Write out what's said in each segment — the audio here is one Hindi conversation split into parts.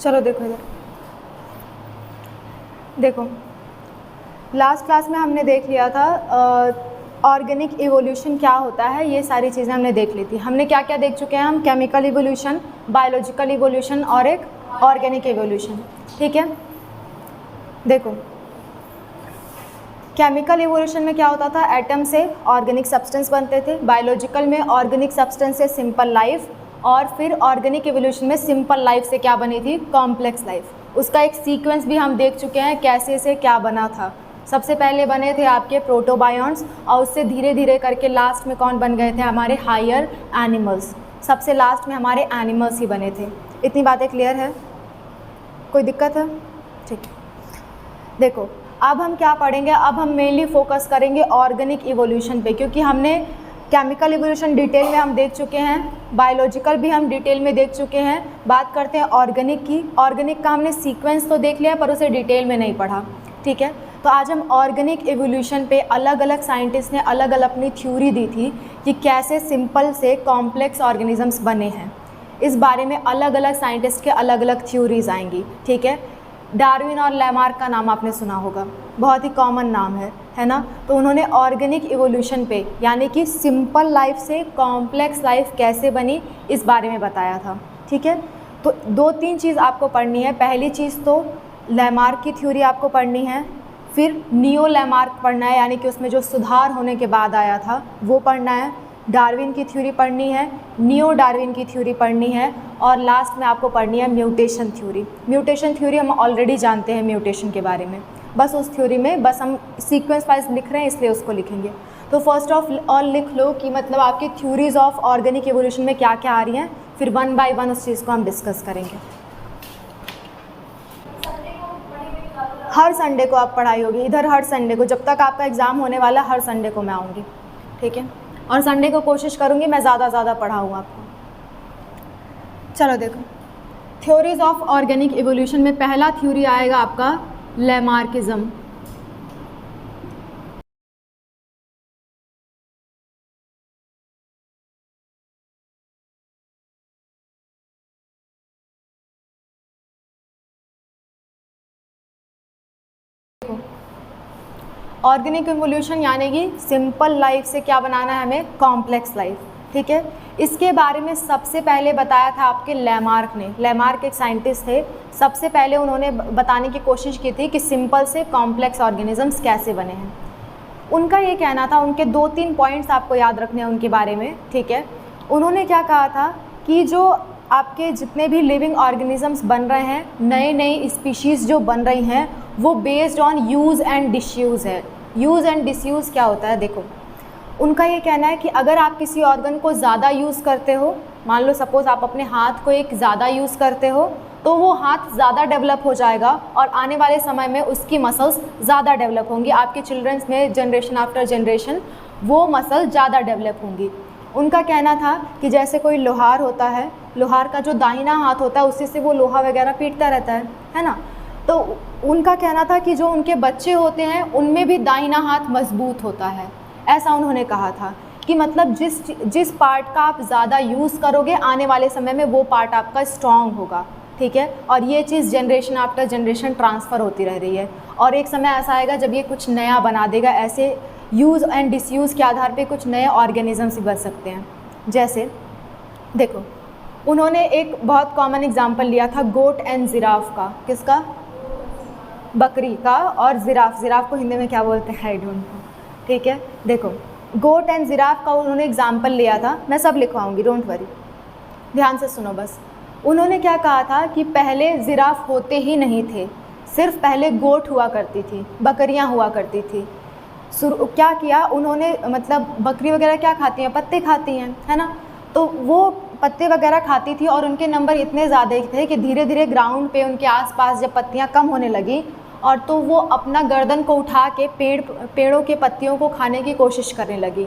चलो देखो इधर, देखो लास्ट क्लास में हमने देख लिया था ऑर्गेनिक इवोल्यूशन क्या होता है, ये सारी चीज़ें हमने देख ली थी। हमने क्या क्या देख चुके हैं हम, केमिकल इवोल्यूशन, बायोलॉजिकल इवोल्यूशन और एक ऑर्गेनिक इवोल्यूशन। ठीक है, देखो केमिकल इवोल्यूशन में क्या होता था, एटम से ऑर्गेनिक सब्सटेंस बनते थे, बायोलॉजिकल में ऑर्गेनिक सब्सटेंस से सिंपल लाइफ, और फिर ऑर्गेनिक इवोल्यूशन में सिंपल लाइफ से क्या बनी थी, कॉम्प्लेक्स लाइफ। उसका एक सीक्वेंस भी हम देख चुके हैं कैसे से क्या बना था। सबसे पहले बने थे आपके प्रोटोबायोन्ट्स, और उससे धीरे धीरे करके लास्ट में कौन बन गए थे, हमारे हायर एनिमल्स। सबसे लास्ट में हमारे एनिमल्स ही बने थे। इतनी बातें क्लियर है, कोई दिक्कत है? ठीक है, देखो अब हम क्या पढ़ेंगे, अब हम मेनली फोकस करेंगे ऑर्गेनिक इवोल्यूशन पे, क्योंकि हमने केमिकल इवोल्यूशन डिटेल में हम देख चुके हैं, बायोलॉजिकल भी हम डिटेल में देख चुके हैं। बात करते हैं ऑर्गेनिक की। ऑर्गेनिक का हमने सीक्वेंस तो देख लिया पर उसे डिटेल में नहीं पढ़ा। ठीक है, तो आज हम ऑर्गेनिक इवोल्यूशन पे अलग अलग साइंटिस्ट ने अलग अलग अपनी थ्योरी दी थी कि कैसे सिंपल से कॉम्प्लेक्स ऑर्गेनिजम्स बने हैं। इस बारे में अलग अलग साइंटिस्ट के अलग अलग थ्योरीज आएंगी। ठीक है, डार्विन और लैमार्क का नाम आपने सुना होगा, बहुत ही कॉमन नाम है ना। तो उन्होंने ऑर्गेनिक इवोल्यूशन पे यानी कि सिंपल लाइफ से कॉम्प्लेक्स लाइफ कैसे बनी इस बारे में बताया था। ठीक है, तो 2-3 चीज़ आपको पढ़नी है। पहली चीज़ तो लैमार्क की थ्योरी आपको पढ़नी है, फिर नियो लैमार्क पढ़ना है यानी कि उसमें जो सुधार होने के बाद आया था वो पढ़ना है, डार्विन की थ्योरी पढ़नी है, नियो डार्विन की थ्योरी पढ़नी है, और लास्ट में आपको पढ़नी है म्यूटेशन थ्योरी। म्यूटेशन थ्योरी हम ऑलरेडी जानते हैं म्यूटेशन के बारे में, बस उस थ्योरी में बस हम सीक्वेंस वाइज लिख रहे हैं इसलिए उसको लिखेंगे। तो फर्स्ट ऑफ ऑल लिख लो कि मतलब आपकी थ्योरीज ऑफ ऑर्गेनिक इवोल्यूशन में क्या क्या आ रही हैं, फिर 1 बाय 1 उस चीज़ को हम डिस्कस करेंगे। हर संडे को आप पढ़ाई होगी इधर, हर संडे को, जब तक आपका एग्ज़ाम होने वाला हर संडे को मैं आऊँगी। ठीक है, और संडे को कोशिश करूँगी मैं ज़्यादा पढ़ाऊँ आपको। चलो देखो, थ्योरीज ऑफ ऑर्गेनिक इवोल्यूशन में पहला थ्योरी आएगा आपका लैमार्किज्म। ऑर्गेनिक इवोल्यूशन यानी कि सिंपल लाइफ से क्या बनाना है हमें, कॉम्प्लेक्स लाइफ। ठीक है, इसके बारे में सबसे पहले बताया था आपके लैमार्क ने। लैमार्क एक साइंटिस्ट थे, सबसे पहले उन्होंने बताने की कोशिश की थी कि सिंपल से कॉम्प्लेक्स ऑर्गेनिजम्स कैसे बने हैं। उनका ये कहना था, उनके 2-3 पॉइंट्स आपको याद रखने हैं उनके बारे में। ठीक है, उन्होंने क्या कहा था कि जो आपके जितने भी लिविंग ऑर्गेनिजम्स बन रहे हैं, नए नए स्पीशीज़ जो बन रही हैं, वो based on use and disuse है। यूज़ एंड डिसयूज़ क्या होता है, देखो उनका ये कहना है कि अगर आप किसी ऑर्गन को ज़्यादा यूज़ करते हो, मान लो सपोज़ आप अपने हाथ को एक ज़्यादा यूज़ करते हो, तो वो हाथ ज़्यादा डेवलप हो जाएगा और आने वाले समय में उसकी मसल्स ज़्यादा डेवलप होंगी। आपके चिल्ड्रंस में जनरेशन आफ्टर जनरेशन वो मसल ज़्यादा डेवलप होंगी। उनका कहना था कि जैसे कोई लोहार होता है, लोहार का जो दाहिना हाथ होता है उसी से वो लोहा वगैरह पीटता रहता है ना। तो उनका कहना था कि जो उनके बच्चे होते हैं उनमें भी दाहिना हाथ मजबूत होता है। ऐसा उन्होंने कहा था कि मतलब जिस पार्ट का आप ज़्यादा यूज़ करोगे आने वाले समय में वो पार्ट आपका स्ट्रॉन्ग होगा। ठीक है, और ये चीज़ जनरेशन आफ्टर जनरेशन ट्रांसफ़र होती रह रही है, और एक समय ऐसा आएगा जब ये कुछ नया बना देगा। ऐसे यूज़ एंड डिसयूज़ के आधार पे कुछ नए ऑर्गेनिजम्स बन सकते हैं। जैसे देखो, उन्होंने एक बहुत कॉमन एग्जांपल लिया था गोट एंड जिराफ का। किसका? बकरी का और जिराफ को हिंदी में क्या बोलते हैं, आई डोंट नो। ठीक है, देखो गोट एंड जिराफ का उन्होंने एग्जांपल लिया था, मैं सब लिखवाऊंगी, डोंट वरी, ध्यान से सुनो बस। उन्होंने क्या कहा था कि पहले जिराफ होते ही नहीं थे, सिर्फ पहले गोट हुआ करती थी, बकरियां हुआ करती थी। क्या किया उन्होंने, मतलब बकरी वगैरह क्या खाती हैं, पत्ते खाती हैं, है ना। तो वो पत्ते वगैरह खाती थी और उनके नंबर इतने ज़्यादा थे कि धीरे धीरे ग्राउंड पे उनके आसपास जब पत्तियां कम होने लगी और तो वो अपना गर्दन को उठा के पेड़ों के पत्तियों को खाने की कोशिश करने लगी।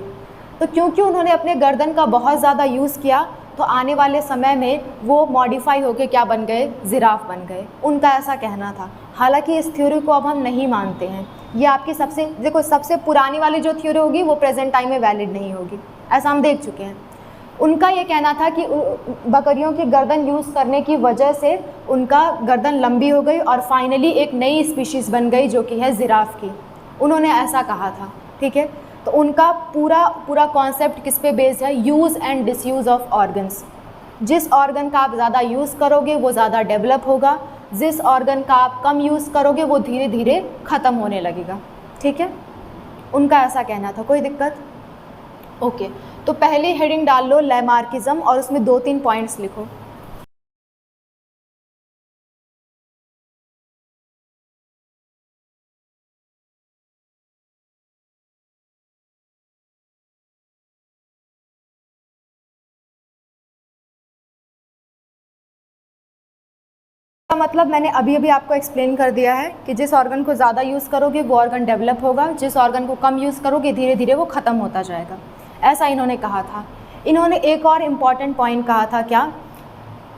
तो क्योंकि उन्होंने अपने गर्दन का बहुत ज़्यादा यूज़ किया तो आने वाले समय में वो मॉडिफाई होके क्या बन गए, जिराफ बन गए। उनका ऐसा कहना था। हालांकि इस थ्योरी को अब हम नहीं मानते हैं। ये आपकी सबसे पुरानी वाली जो थ्योरी होगी वो प्रेजेंट टाइम में वैलिड नहीं होगी, ऐसा हम देख चुके हैं। उनका ये कहना था कि बकरियों की गर्दन यूज़ करने की वजह से उनका गर्दन लंबी हो गई और फाइनली एक नई स्पीशीज़ बन गई जो कि है जिराफ की। उन्होंने ऐसा कहा था, ठीक है। तो उनका पूरा कॉन्सेप्ट किस पे बेस्ड है? Use and disuse of organs. जिस ऑर्गन का आप ज़्यादा यूज़ करोगे वो ज़्यादा डेवलप होगा, जिस ऑर्गन का आप कम यूज़ करोगे वो धीरे धीरे ख़त्म होने लगेगा, ठीक है। उनका ऐसा कहना था। कोई दिक्कत? ओके, तो पहले हेडिंग डाल लो लैमार्किज्म और उसमें 2-3 पॉइंट्स लिखो। मतलब मैंने अभी अभी आपको एक्सप्लेन कर दिया है कि जिस ऑर्गन को ज़्यादा यूज़ करोगे वो ऑर्गन डेवलप होगा, जिस ऑर्गन को कम यूज़ करोगे धीरे धीरे वो ख़त्म होता जाएगा, ऐसा इन्होंने कहा था। इन्होंने एक और इम्पॉर्टेंट पॉइंट कहा था, क्या?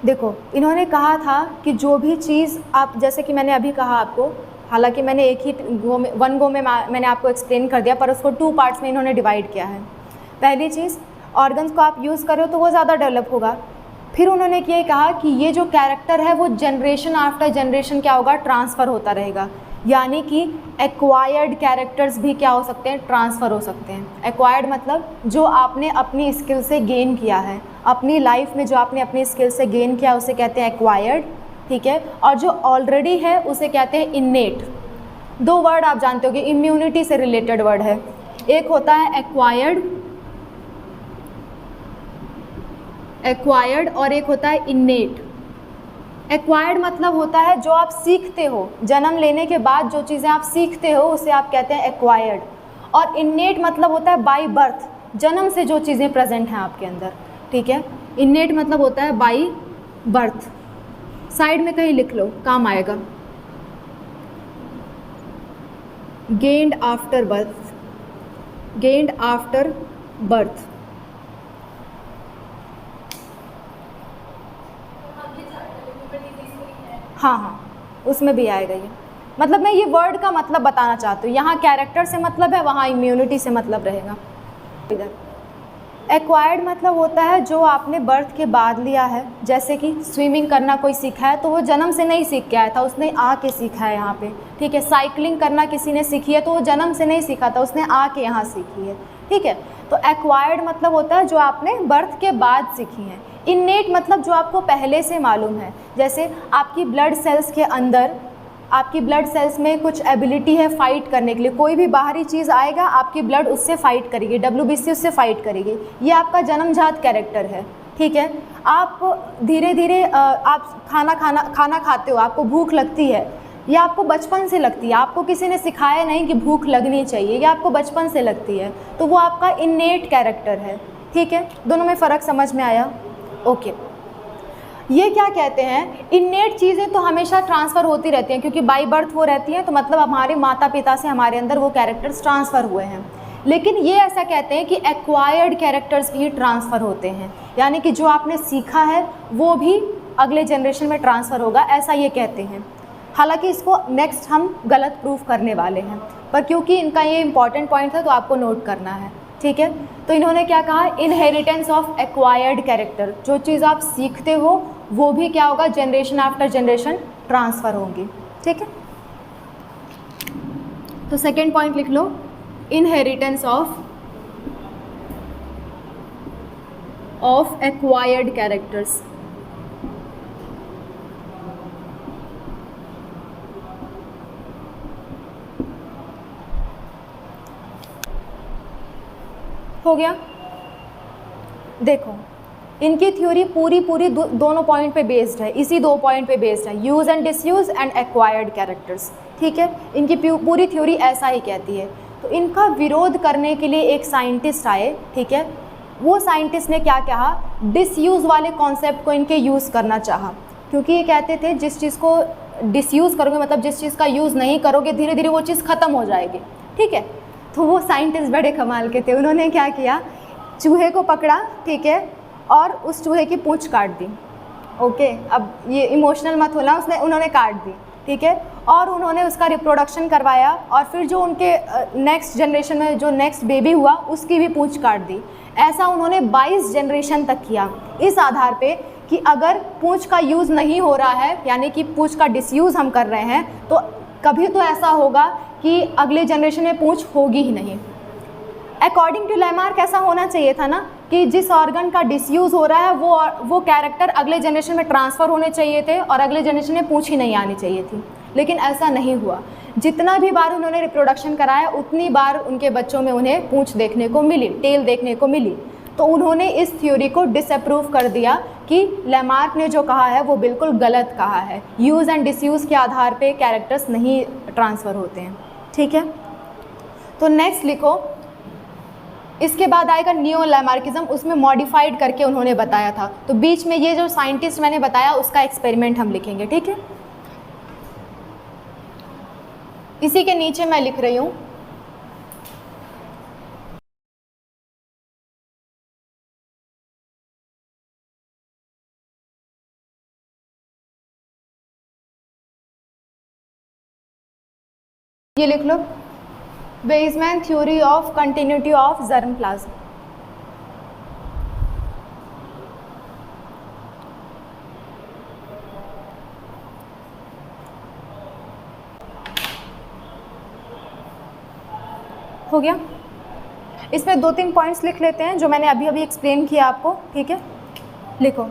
देखो, इन्होंने कहा था कि जो भी चीज़ आप, जैसे कि मैंने अभी कहा आपको, हालांकि मैंने एक ही वन गो में मैंने आपको एक्सप्लेन कर दिया, पर उसको 2 पार्ट्स में इन्होंने डिवाइड किया है। पहली चीज़, ऑर्गन्स को आप यूज़ करो तो वो ज़्यादा डेवलप होगा। फिर उन्होंने ये कहा कि ये जो कैरेक्टर है वो जनरेशन आफ्टर जनरेशन क्या होगा? ट्रांसफ़र होता रहेगा। यानी कि एक्वायर्ड कैरेक्टर्स भी क्या हो सकते हैं? ट्रांसफ़र हो सकते हैं। एक्वायर्ड मतलब जो आपने अपनी स्किल से गेन किया है, अपनी लाइफ में जो आपने अपनी स्किल से गेन किया उसे कहते हैं एक्वायर्ड, ठीक है। और जो ऑलरेडी है उसे कहते हैं इन्नेट। 2 वर्ड आप जानते होगे, इम्यूनिटी से रिलेटेड वर्ड है। एक होता है एक्वायर्ड और एक होता है इन्नेट। एक्वायर्ड मतलब होता है जो आप सीखते हो, जन्म लेने के बाद जो चीज़ें आप सीखते हो उसे आप कहते हैं एक्वायर्ड। और इन्नेट मतलब होता है बाय बर्थ, जन्म से जो चीज़ें प्रेजेंट हैं आपके अंदर, ठीक है। इन्नेट मतलब होता है बाय बर्थ। साइड में कहीं लिख लो, काम आएगा। Gained after birth, gained after birth. हाँ, उसमें भी आएगा ये। मतलब मैं ये वर्ड का मतलब बताना चाहती हूँ, यहाँ कैरेक्टर से मतलब है, वहाँ इम्यूनिटी से मतलब रहेगा। इधर एक्वायर्ड मतलब होता है जो आपने बर्थ के बाद लिया है। जैसे कि स्विमिंग करना कोई सीखा है तो वो जन्म से नहीं सीख के आया था, उसने आके सीखा है यहाँ पे, ठीक है। साइकिलिंग करना किसी ने सीखी है तो वो जन्म से नहीं सीखा था, उसने आके यहाँ सीखी है, ठीक है। तो एक्वायर्ड मतलब होता है जो आपने बर्थ के बाद सीखी है। इन्नेट मतलब जो आपको पहले से मालूम है। जैसे आपकी ब्लड सेल्स के अंदर, आपकी ब्लड सेल्स में कुछ एबिलिटी है फाइट करने के लिए, कोई भी बाहरी चीज़ आएगा आपकी ब्लड उससे फाइट करेगी, WBC उससे फाइट करेगी। ये आपका जन्मजात कैरेक्टर है, ठीक है। आप धीरे धीरे आप खाना खाते हो, आपको भूख लगती है, ये आपको बचपन से लगती है, आपको किसी ने सिखाया नहीं कि भूख लगनी चाहिए, ये आपको बचपन से लगती है, तो वो आपका इन्नेट कैरेक्टर है, ठीक है। दोनों में फ़र्क समझ में आया? ओके। ये क्या कहते हैं, इन्नेट चीज़ें तो हमेशा ट्रांसफ़र होती रहती हैं क्योंकि बाय बर्थ वो रहती हैं, तो मतलब हमारे माता पिता से हमारे अंदर वो कैरेक्टर्स ट्रांसफ़र हुए हैं। लेकिन ये ऐसा कहते हैं कि एक्वायर्ड कैरेक्टर्स भी ट्रांसफ़र होते हैं, यानी कि जो आपने सीखा है वो भी अगले जनरेशन में ट्रांसफ़र होगा, ऐसा ये कहते हैं। हालांकि इसको नेक्स्ट हम गलत प्रूफ करने वाले हैं, पर क्योंकि इनका ये इंपॉर्टेंट पॉइंट है तो आपको नोट करना है, ठीक है। तो इन्होंने क्या कहा, इनहेरिटेंस ऑफ एक्वायर्ड कैरेक्टर, जो चीज़ आप सीखते हो वो भी क्या होगा, जनरेशन आफ्टर जनरेशन ट्रांसफ़र होंगी, ठीक है। तो सेकेंड पॉइंट लिख लो, इनहेरिटेंस ऑफ एक्वायर्ड कैरेक्टर्स। हो गया। देखो, इनकी थ्योरी पूरी दोनों पॉइंट पे बेस्ड है, इसी 2 पॉइंट पे बेस्ड है, use and disuse and acquired characters, ठीक है। इनकी पूरी थ्योरी ऐसा ही कहती है। तो इनका विरोध करने के लिए एक साइंटिस्ट आए, ठीक है। वो साइंटिस्ट ने क्या कहा, डिसयूज़ वाले कॉन्सेप्ट को इनके यूज़ करना चाहा, क्योंकि ये कहते थे जिस चीज़ को डिसयूज़ करोगे, मतलब जिस चीज़ का यूज़ नहीं करोगे, धीरे धीरे वो चीज़ ख़त्म हो जाएगी, ठीक है। तो वो साइंटिस्ट बड़े कमाल के थे, उन्होंने क्या किया, चूहे को पकड़ा, ठीक है, और उस चूहे की पूंछ काट दी। ओके, अब ये इमोशनल मत होना, उन्होंने काट दी, ठीक है। और उन्होंने उसका रिप्रोडक्शन करवाया और फिर जो उनके नेक्स्ट जनरेशन में जो नेक्स्ट बेबी हुआ उसकी भी पूंछ काट दी। ऐसा उन्होंने 22 जनरेशन तक किया, इस आधार पे कि अगर पूंछ का यूज़ नहीं हो रहा है, यानी कि पूंछ का डिसयूज़ हम कर रहे हैं, तो कभी तो ऐसा होगा कि अगले जनरेशन में पूंछ होगी ही नहीं। अकॉर्डिंग टू लैमार्क ऐसा होना चाहिए था ना कि जिस ऑर्गन का डिसयूज़ हो रहा है वो कैरेक्टर अगले जनरेशन में ट्रांसफ़र होने चाहिए थे और अगले जनरेशन में पूंछ ही नहीं आनी चाहिए थी, लेकिन ऐसा नहीं हुआ। जितना भी बार उन्होंने रिप्रोडक्शन कराया उतनी बार उनके बच्चों में उन्हें पूंछ देखने को मिली, टेल देखने को मिली। तो उन्होंने इस थ्योरी को डिसअप्रूव कर दिया कि लैमार्क ने जो कहा है वो बिल्कुल गलत कहा है, यूज़ एंड डिसयूज़ के आधार पे कैरेक्टर्स नहीं ट्रांसफ़र होते हैं। ठीक है, तो नेक्स्ट लिखो, इसके बाद आएगा नियो लैमार्किज्म, उसमें मॉडिफाइड करके उन्होंने बताया था। तो बीच में ये जो साइंटिस्ट मैंने बताया उसका एक्सपेरिमेंट हम लिखेंगे। ठीक है, इसी के नीचे मैं लिख रही हूँ ये लिख लो, Weismann theory of continuity of germplasm. हो गया, इसमें 2-3 पॉइंट्स लिख लेते हैं जो मैंने अभी अभी एक्सप्लेन किया आपको। ठीक है, लिखो,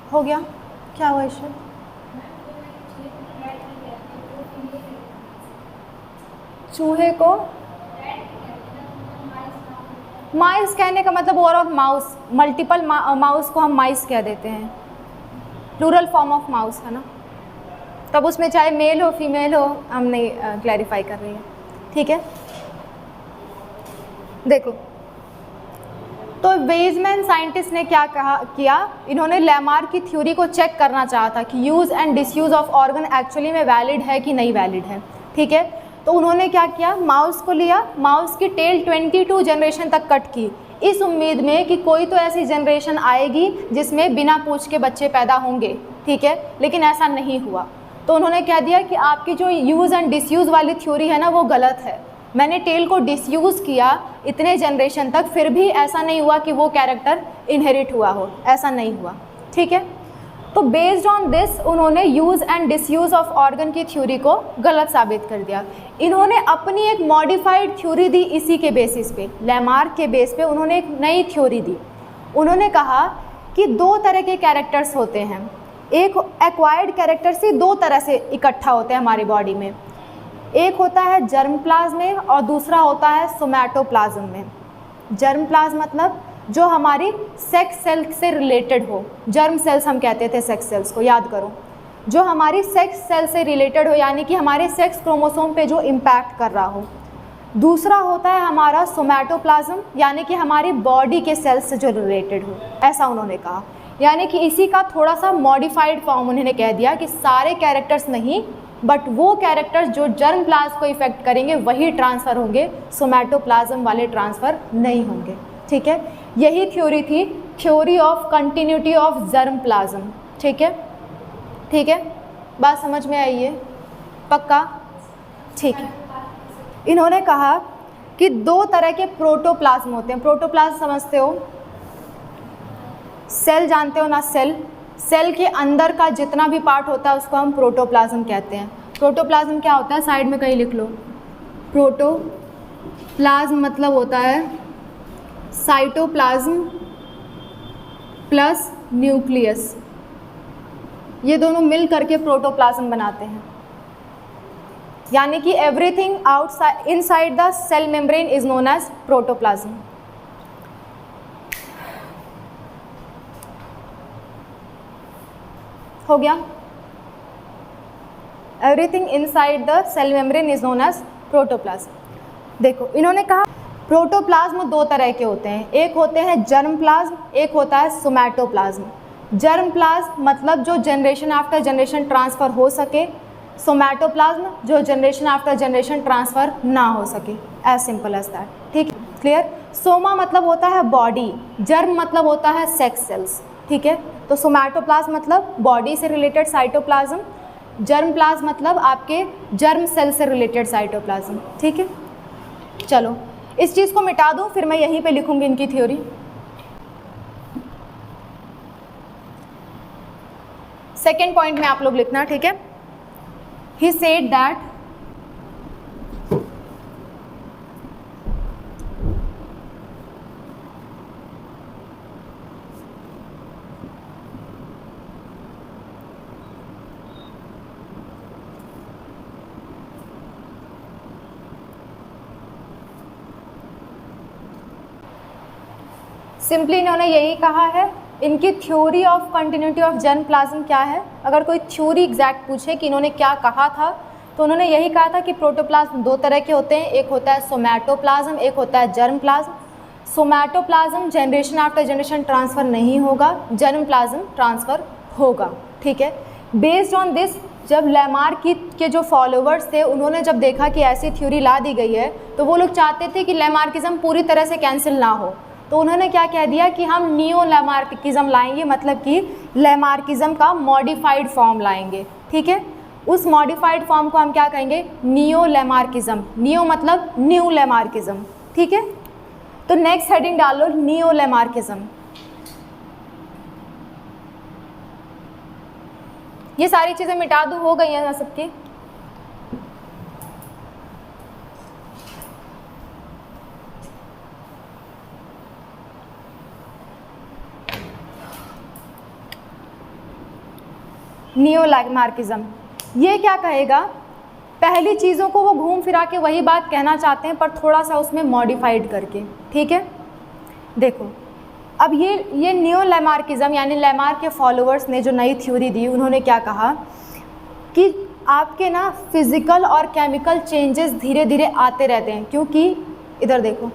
हो गया, क्या हुआ इशू? चूहे को माइस कहने का मतलब और ऑफ माउस, मल्टीपल माउस को हम माइस कह देते हैं, प्लूरल फॉर्म ऑफ माउस है ना, तब उसमें चाहे मेल हो फीमेल हो हम नहीं क्लैरिफाई कर रही है। ठीक है, देखो, तो वेइजमैन साइंटिस्ट ने क्या किया, इन्होंने लैमार्क की थ्योरी को चेक करना चाहा था कि use and disuse of organ actually में वैलिड है कि नहीं वैलिड है। ठीक है, तो उन्होंने क्या किया, माउस को लिया, माउस की टेल 22 जनरेशन तक कट की, इस उम्मीद में कि कोई तो ऐसी जनरेशन आएगी जिसमें बिना पूंछ के बच्चे पैदा होंगे। ठीक है, लेकिन ऐसा नहीं हुआ। तो उन्होंने कह दिया कि आपकी जो यूज़ एंड डिसयूज़ वाली थ्योरी है ना वो गलत है, मैंने टेल को डिसयूज़ किया इतने जनरेशन तक, फिर भी ऐसा नहीं हुआ कि वो कैरेक्टर इनहेरिट हुआ हो, ऐसा नहीं हुआ। ठीक है, तो बेस्ड ऑन दिस उन्होंने use and disuse of organ की थ्योरी को गलत साबित कर दिया। इन्होंने अपनी एक मॉडिफाइड थ्योरी दी, इसी के बेसिस पे, लैमार्क के बेस पे उन्होंने एक नई थ्योरी दी। उन्होंने कहा कि 2 तरह के कैरेक्टर्स होते हैं, एक एक्वायर्ड कैरेक्टर्स ही 2 तरह से इकट्ठा होते हैं हमारी बॉडी में, एक होता है जर्मप्लाज्म में और दूसरा होता है सोमैटोप्लाज्म में। जर्मप्लाज्म मतलब जो हमारी सेक्स सेल से रिलेटेड हो, जर्म सेल्स हम कहते थे सेक्स सेल्स को, याद करो, जो हमारी सेक्स सेल से रिलेटेड हो, यानी कि हमारे सेक्स क्रोमोसोम पे जो इम्पैक्ट कर रहा हो। दूसरा होता है हमारा सोमैटोप्लाज्म, यानी कि हमारी बॉडी के सेल्स से जो रिलेटेड हो, ऐसा उन्होंने कहा। यानी कि इसी का थोड़ा सा मॉडिफाइड फॉर्म उन्होंने कह दिया कि सारे कैरेक्टर्स नहीं, बट वो कैरेक्टर्स जो जर्मप्लाज्म को इफेक्ट करेंगे वही ट्रांसफ़र होंगे, सोमैटोप्लाज्म वाले ट्रांसफ़र नहीं होंगे। ठीक है, यही थ्योरी थी, theory of continuity of germplasm. ठीक है, ठीक है, बात समझ में आई है? पक्का? ठीक है, इन्होंने कहा कि 2 तरह के प्रोटोप्लाज्म होते हैं। प्रोटोप्लाज्म समझते हो, सेल जानते हो ना, सेल के अंदर का जितना भी पार्ट होता है उसको हम प्रोटोप्लाज्म कहते हैं। प्रोटोप्लाज्म क्या होता है, साइड में कहीं लिख लो, प्रोटोप्लाज्म मतलब होता है साइटोप्लाज्म प्लस न्यूक्लियस, ये दोनों मिल करके प्रोटोप्लाज्म बनाते हैं। यानी कि everything outside inside the cell membrane is known as protoplasm. हो गया, everything inside the cell membrane is known as protoplasm. देखो, इन्होंने कहा प्रोटोप्लाज्म दो तरह के होते हैं, एक होते हैं जर्म प्लाज्म, एक होता है सोमैटोप्लाज्म। जर्म प्लाज्म मतलब जो जनरेशन आफ्टर जनरेशन ट्रांसफ़र हो सके, सोमैटोप्लाज्म जो जनरेशन आफ्टर जनरेशन ट्रांसफ़र ना हो सके, एज सिंपल एज दैट। ठीक है, क्लियर। सोमा मतलब होता है बॉडी, जर्म मतलब होता है सेक्स सेल्स। ठीक है, तो सोमैटोप्लाज्म मतलब बॉडी से रिलेटेड साइटोप्लाज्म, जर्म प्लाज्म मतलब आपके जर्म सेल से रिलेटेड साइटोप्लाज्म। ठीक है, चलो इस चीज़ को मिटा दूँ, फिर मैं यहीं पे लिखूँगी इनकी थ्योरी। सेकेंड पॉइंट में आप लोग लिखना, ठीक है। ही सेड दैट सिंपली इन्होंने यही कहा है, इनकी theory of continuity of germ plasm क्या है। अगर कोई थ्योरी एग्जैक्ट पूछे कि इन्होंने क्या कहा था, तो उन्होंने यही कहा था कि प्रोटोप्लाज्म दो तरह के होते हैं, एक होता है सोमैटोप्लाज्म, एक होता है germ plasm. Somatoplasm generation after generation transfer नहीं होगा, जर्म प्लाज्म ट्रांसफ़र होगा। ठीक है, बेस्ड ऑन दिस जब लैमार्क के जो फॉलोवर्स थे, उन्होंने जब देखा कि ऐसी थ्योरी ला दी गई है, तो वो लोग चाहते थे कि लैमार्किज्म पूरी तरह से कैंसिल ना हो, तो उन्होंने क्या कह दिया कि हम नियो लैमार्किज्म लाएंगे, मतलब कि लैमार्किज्म का मॉडिफाइड फॉर्म लाएंगे। ठीक है, उस मॉडिफाइड फॉर्म को हम क्या कहेंगे, नियो लैमार्किज्म। नियो मतलब न्यू लैमार्किज्म। ठीक है, तो नेक्स्ट हेडिंग डाल लो नियो लैमार्किज्म। ये सारी चीज़ें मिटा दूँ, हो गई हैं सबकी। नियो लैमार्किज्म ये क्या कहेगा, पहली चीज़ों को वो घूम फिरा के वही बात कहना चाहते हैं, पर थोड़ा सा उसमें मॉडिफाइड करके। ठीक है, देखो अब ये नियो लैमार्किज्म यानी लैमार्क के फॉलोअर्स ने जो नई थ्योरी दी, उन्होंने क्या कहा कि आपके ना फिज़िकल और केमिकल चेंजेस धीरे धीरे आते रहते हैं, क्योंकि इधर देखो,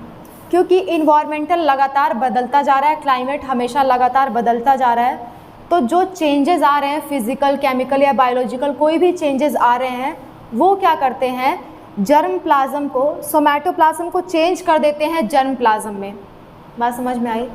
क्योंकि इन्वायरमेंटल लगातार बदलता जा रहा है, क्लाइमेट हमेशा लगातार बदलता जा रहा है, तो जो चेंजेस आ रहे हैं फिज़िकल, केमिकल या बायोलॉजिकल कोई भी चेंजेस आ रहे हैं, वो क्या करते हैं, जर्म प्लाज्म को, सोमैटोप्लाज्म को चेंज कर देते हैं जर्म प्लाज्म में। बात समझ में आई।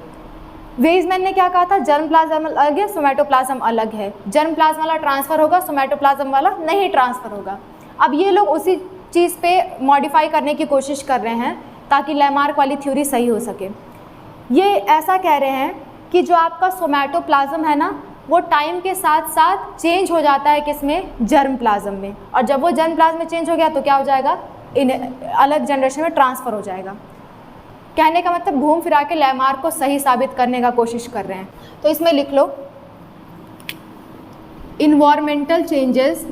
वेइजमैन ने क्या कहा था, जर्म प्लाज्म अलग है, सोमैटोप्लाज्म अलग है, जर्म प्लाज्म वाला ट्रांसफ़र होगा, सोमैटोप्लाज्म वाला नहीं ट्रांसफ़र होगा। अब ये लोग उसी चीज़ पे मॉडिफाई करने की कोशिश कर रहे हैं ताकि लैमार्क वाली थ्योरी सही हो सके। ये ऐसा कह रहे हैं कि जो आपका सोमैटोप्लाज्म है ना, वो टाइम के साथ साथ चेंज हो जाता है किसमें, जर्म प्लाज्म में, और जब वो जर्म प्लाज्म में चेंज हो गया तो क्या हो जाएगा, इन अलग जनरेशन में ट्रांसफ़र हो जाएगा। कहने का मतलब घूम फिरा के लैमार्क को सही साबित करने का कोशिश कर रहे हैं। तो इसमें लिख लो इन्वायरमेंटल चेंजेस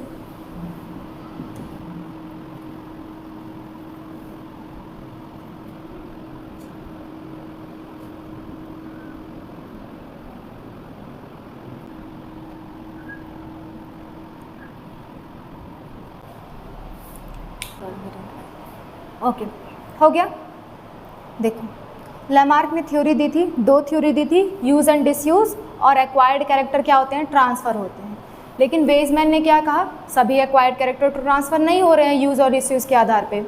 ओके, हो गया। देखो लैमार्क ने थ्योरी दी थी, दो थ्योरी दी थी, यूज़ एंड डिसयूज़ और एक्वायर्ड कैरेक्टर क्या होते हैं, ट्रांसफ़र होते हैं। लेकिन वेइजमैन ने क्या कहा, सभी एक्वायर्ड कैरेक्टर तो ट्रांसफ़र नहीं हो रहे हैं यूज़ और डिसयूज़ के आधार पे।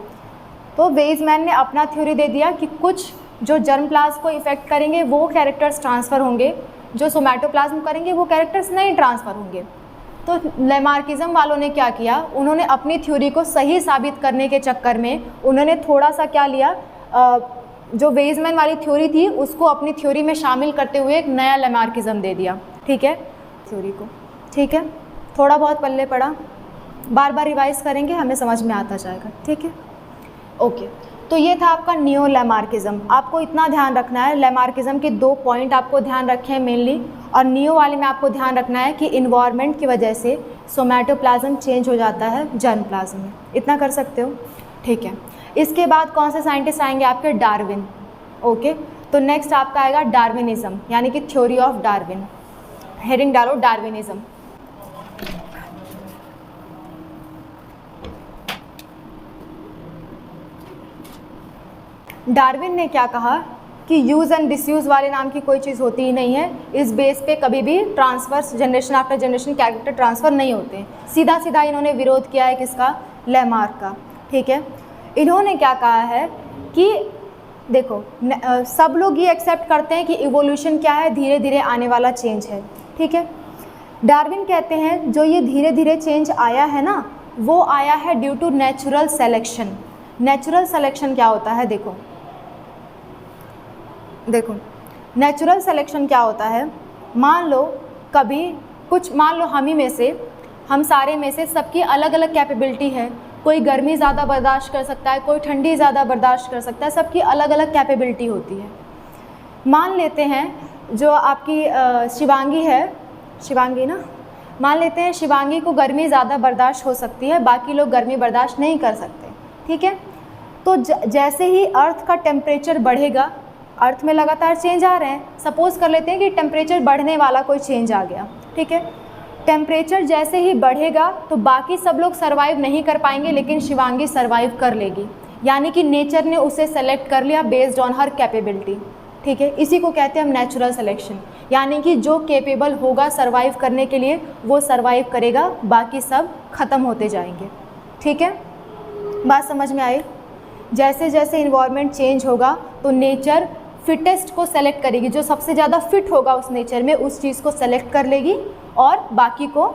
तो वेइजमैन ने अपना थ्योरी दे दिया कि कुछ जो जर्म प्लाज्म को इफेक्ट करेंगे वो कैरेक्टर्स ट्रांसफ़र होंगे, जो सोमैटोप्लाज्म करेंगे वो कैरेक्टर्स नहीं ट्रांसफ़र होंगे। तो लैमार्किज्म वालों ने क्या किया, उन्होंने अपनी थ्योरी को सही साबित करने के चक्कर में उन्होंने थोड़ा सा क्या लिया, जो वेइजमैन वाली थ्योरी थी उसको अपनी थ्योरी में शामिल करते हुए एक नया लैमार्किज्म दे दिया। ठीक है, थ्योरी को, ठीक है, थोड़ा बहुत पल्ले पड़ा, बार बार रिवाइज करेंगे, हमें समझ में आता जाएगा। ठीक है, ओके। तो ये था आपका नियो लैमार्किज्म। आपको इतना ध्यान रखना है, लैमार्किज्म के दो पॉइंट आपको ध्यान रखे हैं मेनली, और नियो वाले में आपको ध्यान रखना है कि इन्वायरमेंट की वजह से सोमैटोप्लाज्म चेंज हो जाता है जर्म प्लाज्म में। इतना कर सकते हो, ठीक है। इसके बाद कौन से साइंटिस्ट आएंगे आपके, डार्विन। ओके, तो नेक्स्ट आपका आएगा डार्विनिज्म, यानी कि थ्योरी ऑफ डार्विन। हेडिंग डालो डार्विनिज्म। डार्विन ने क्या कहा कि यूज़ एंड डिसयूज़ वाले नाम की कोई चीज़ होती ही नहीं है, इस बेस पे कभी भी transfer generation after generation character transfer नहीं होते हैं। सीधा सीधा इन्होंने विरोध किया है किसका? लैमार्क का। ठीक है, इन्होंने क्या कहा है कि देखो सब लोग ये एक्सेप्ट करते हैं कि इवोल्यूशन क्या है? धीरे धीरे आने वाला चेंज है। ठीक है, डार्विन कहते हैं जो ये धीरे धीरे चेंज आया है ना, वो आया है due to natural selection. Natural selection क्या होता है? देखो नेचुरल सेलेक्शन क्या होता है? मान लो हम सारे में से सबकी अलग अलग कैपेबिलिटी है। कोई गर्मी ज़्यादा बर्दाश्त कर सकता है, कोई ठंडी ज़्यादा बर्दाश्त कर सकता है, सबकी अलग अलग कैपेबिलिटी होती है। मान लेते हैं जो आपकी शिवांगी है, शिवांगी ना, मान लेते हैं शिवांगी को गर्मी ज़्यादा बर्दाश्त हो सकती है, बाकी लोग गर्मी बर्दाश्त नहीं कर सकते। ठीक है, तो जैसे ही अर्थ का टेम्परेचर बढ़ेगा, अर्थ में लगातार चेंज आ रहे हैं, सपोज़ कर लेते हैं कि टेम्परेचर बढ़ने वाला कोई चेंज आ गया। ठीक है, टेम्परेचर जैसे ही बढ़ेगा तो बाकी सब लोग सर्वाइव नहीं कर पाएंगे, लेकिन शिवांगी सर्वाइव कर लेगी, यानी कि नेचर ने उसे सेलेक्ट कर लिया बेस्ड ऑन हर कैपेबिलिटी। ठीक है, इसी को कहते हैं हम नेचुरल सिलेक्शन, यानी कि जो केपेबल होगा सर्वाइव करने के लिए वो सर्वाइव करेगा, बाकी सब खत्म होते जाएंगे। ठीक है, बात समझ में आई? जैसे जैसे इन्वायरमेंट चेंज होगा तो नेचर फिटेस्ट को सेलेक्ट करेगी, जो सबसे ज़्यादा फिट होगा उस नेचर में उस चीज़ को सेलेक्ट कर लेगी और बाकी को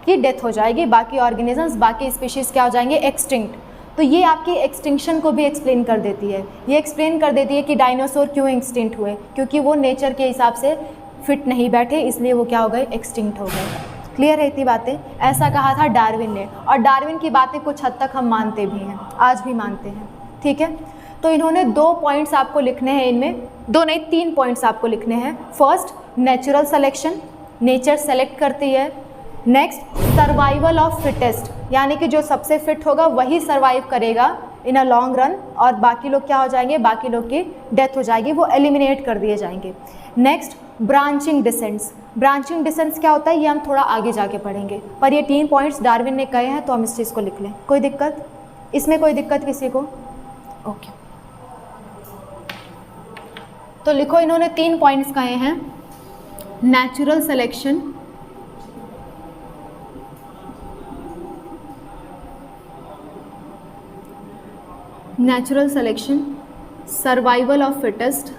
की डेथ हो जाएगी, बाकी ऑर्गेनिजम्स, बाकी स्पीशीज़ क्या हो जाएंगे? एक्सटिंक्ट। तो ये आपकी एक्सटिंक्शन को भी एक्सप्लेन कर देती है। ये एक्सप्लेन कर देती है कि डायनासोर क्यों एक्सटिंक्ट हुए, क्योंकि वो नेचर के हिसाब से फिट नहीं बैठे, इसलिए वो क्या हो गए? एक्सटिंक्ट हो गए। क्लियर है इतनी बातें? ऐसा कहा था डार्विन ने, और डार्विन की बातें कुछ हद तक हम मानते भी हैं, आज भी मानते हैं। ठीक है, तो इन्होंने 2 पॉइंट्स आपको लिखने हैं, इनमें 2 नहीं 3 पॉइंट्स आपको लिखने हैं। First, natural selection, nature select करती है। नेक्स्ट, सर्वाइवल ऑफ फिटेस्ट, यानी कि जो सबसे फिट होगा वही सर्वाइव करेगा इन अ लॉन्ग रन, और बाकी लोग क्या हो जाएंगे? बाकी लोग की डेथ हो जाएगी, वो एलिमिनेट कर दिए जाएंगे। Next, branching descents. Branching descents क्या होता है ये हम थोड़ा आगे जाके पढ़ेंगे, पर ये 3 पॉइंट्स डार्विन ने कहे हैं तो हम इस चीज़ को लिख लें। कोई दिक्कत इसमें? कोई दिक्कत किसी को? ओके, तो लिखो, इन्होंने 3 पॉइंट्स कहे हैं। Natural selection, natural selection, survival of fittest,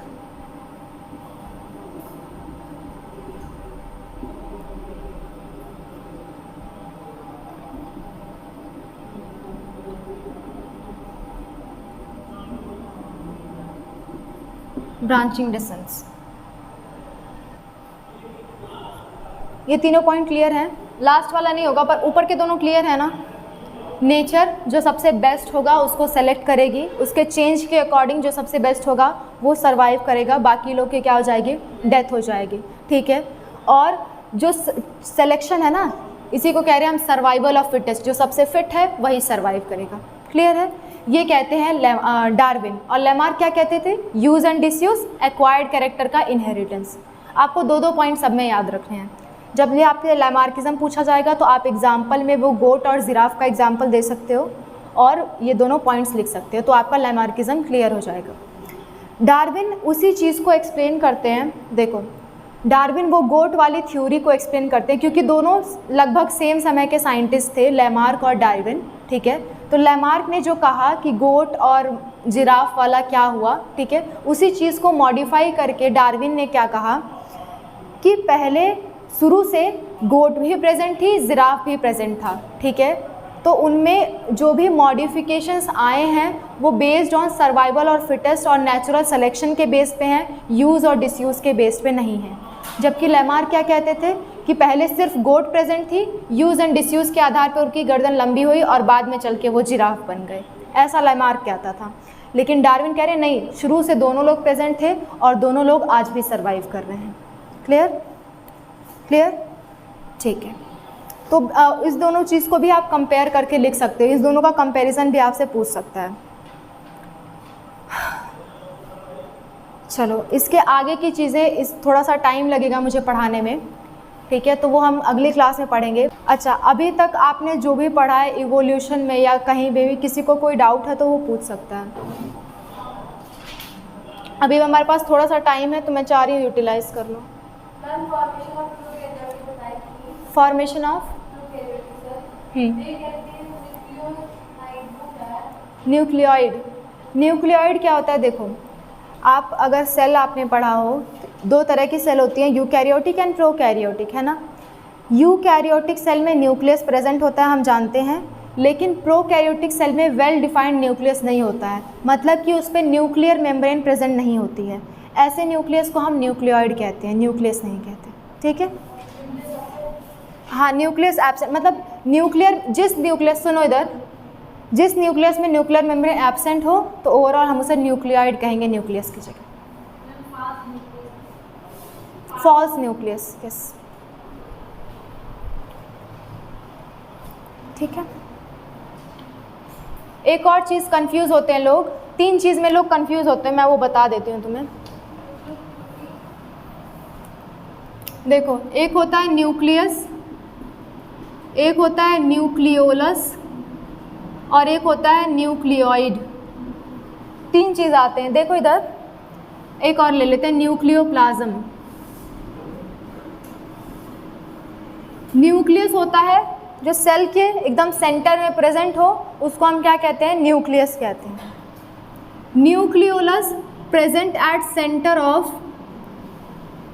branching descents. ये तीनों पॉइंट क्लियर हैं? लास्ट वाला नहीं होगा, पर ऊपर के दोनों क्लियर है ना? नेचर जो सबसे बेस्ट होगा उसको सेलेक्ट करेगी, उसके चेंज के अकॉर्डिंग जो सबसे बेस्ट होगा वो सर्वाइव करेगा, बाकी लोग के क्या हो जाएगी? डेथ हो जाएगी। ठीक है, और जो सिलेक्शन है ना, इसी को कह रहे हैं हम सर्वाइवल ऑफ फिटेस्ट, जो सबसे फिट है वही सर्वाइव करेगा। क्लियर है? ये कहते हैं डार्विन, और लैमार्क क्या कहते थे? Use and disuse, acquired character का इनहेरिटेंस। आपको 2 पॉइंट सब में याद रखने हैं। जब ये आपके लैमार्किज्म पूछा जाएगा तो आप एग्जाम्पल में वो गोट और जिराफ का एग्जाम्पल दे सकते हो और ये दोनों पॉइंट्स लिख सकते हो, तो आपका लैमार्किज्म क्लियर हो जाएगा। डार्विन उसी चीज़ को एक्सप्लेन करते हैं। देखो, डार्विन वो गोट वाली थ्योरी को एक्सप्लेन करते हैं, क्योंकि दोनों लगभग सेम समय के साइंटिस्ट थे, लैमार्क और डार्विन। ठीक है, तो लैमार्क ने जो कहा कि गोट और जिराफ वाला क्या हुआ, ठीक है, उसी चीज़ को मॉडिफाई करके डार्विन ने क्या कहा कि पहले शुरू से गोट भी प्रेजेंट थी, जिराफ भी प्रेजेंट था। ठीक है, तो उनमें जो भी मॉडिफिकेशंस आए हैं वो बेस्ड ऑन सर्वाइवल और फिटेस्ट और नेचुरल सिलेक्शन के बेस पे हैं, यूज़ और डिसयूज़ के बेस पे नहीं हैं। जबकि लैमार्क क्या कहते थे कि पहले सिर्फ गोट प्रेजेंट थी, यूज़ एंड डिसयूज़ के आधार पर उनकी गर्दन लंबी हुई और बाद में चल के वो जिराफ बन गए, ऐसा लैमार्क कहता था। लेकिन डार्विन कह रहे नहीं, शुरू से दोनों लोग प्रेजेंट थे और दोनों लोग आज भी सर्वाइव कर रहे हैं। क्लियर? क्लियर? ठीक है, तो इस दोनों चीज़ को भी आप कंपेयर करके लिख सकते हो, इस दोनों का कंपैरिजन भी आपसे पूछ सकता है। चलो, इसके आगे की चीज़ें इस थोड़ा सा टाइम लगेगा मुझे पढ़ाने में, ठीक है, तो वो हम अगली क्लास में पढ़ेंगे। अच्छा, अभी तक आपने जो भी पढ़ा है इवोल्यूशन में या कहीं भी किसी को कोई डाउट है तो वो पूछ सकता है। अभी हमारे पास थोड़ा सा टाइम है तो मैं चाह रही हूँ यूटिलाइज कर लो। Formation of nucleoid. न्यूक्लियोइड क्या होता है? देखो, आप अगर सेल आपने पढ़ा हो, दो तरह की सेल होती हैं, यूकैरियोटिक एंड प्रोकैरियोटिक, है ना। यूकैरियोटिक सेल में न्यूक्लियस प्रेजेंट होता है, हम जानते हैं, लेकिन प्रोकैरियोटिक सेल में वेल डिफाइंड न्यूक्लियस नहीं होता है, मतलब कि उस पर न्यूक्लियर मेम्ब्रेन प्रेजेंट नहीं होती है। ऐसे न्यूक्लियस को हम न्यूक्लियोइड कहते हैं, न्यूक्लियस नहीं कहते, ठीक है। हाँ, न्यूक्लियस एब्सेंट, मतलब न्यूक्लियर, जिस न्यूक्लियस, सुनो इधर, जिस न्यूक्लियस में न्यूक्लियर मेम्ब्रेन एब्सेंट हो तो ओवरऑल हम उसे न्यूक्लियोइड कहेंगे, न्यूक्लियस की जगह। फॉल्स न्यूक्लियस, यस, ठीक है। एक और चीज़ कंफ्यूज होते हैं लोग, 3 चीज़ में लोग कंफ्यूज होते हैं, मैं वो बता देती हूँ तुम्हें। देखो, एक होता है न्यूक्लियस, एक होता है न्यूक्लियोलस और एक होता है न्यूक्लियोइड। 3 चीज़ आते हैं। देखो इधर एक और ले लेते हैं, न्यूक्लियोप्लाज्म। न्यूक्लियस होता है जो सेल के एकदम सेंटर में प्रेजेंट हो, उसको हम क्या कहते हैं? न्यूक्लियस कहते हैं। Nucleolus present at centre of,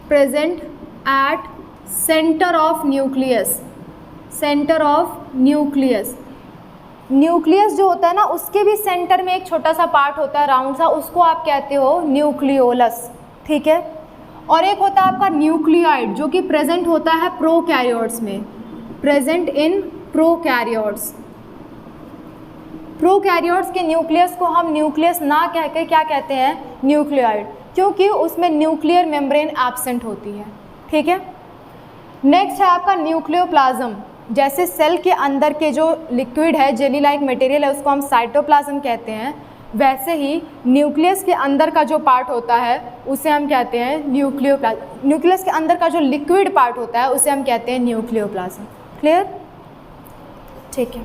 present at centre of nucleus, centre of nucleus. Nucleus जो होता है ना, उसके भी सेंटर में एक छोटा सा पार्ट होता है राउंड सा, उसको आप कहते हो न्यूक्लियोलस, ठीक है। और एक होता है आपका न्यूक्लियोइड, जो कि प्रेजेंट होता है प्रोकैरियोट्स में, प्रेजेंट इन प्रोकैरियोट्स। प्रोकैरियोट्स के न्यूक्लियस को हम न्यूक्लियस ना कह के क्या कहते हैं? न्यूक्लियोइड, क्योंकि उसमें न्यूक्लियर मेम्ब्रेन एब्सेंट होती है, ठीक है। नेक्स्ट है आपका न्यूक्लियोप्लाज्म। जैसे सेल के अंदर के जो लिक्विड है, जेली लाइक मटेरियल है, उसको हम साइटोप्लाज्म कहते हैं, वैसे ही न्यूक्लियस के अंदर का जो पार्ट होता है उसे हम कहते हैं न्यूक्लियोप्लाज्म। न्यूक्लियस के अंदर का जो लिक्विड पार्ट होता है उसे हम कहते हैं न्यूक्लियोप्लाज्म। क्लियर? ठीक है।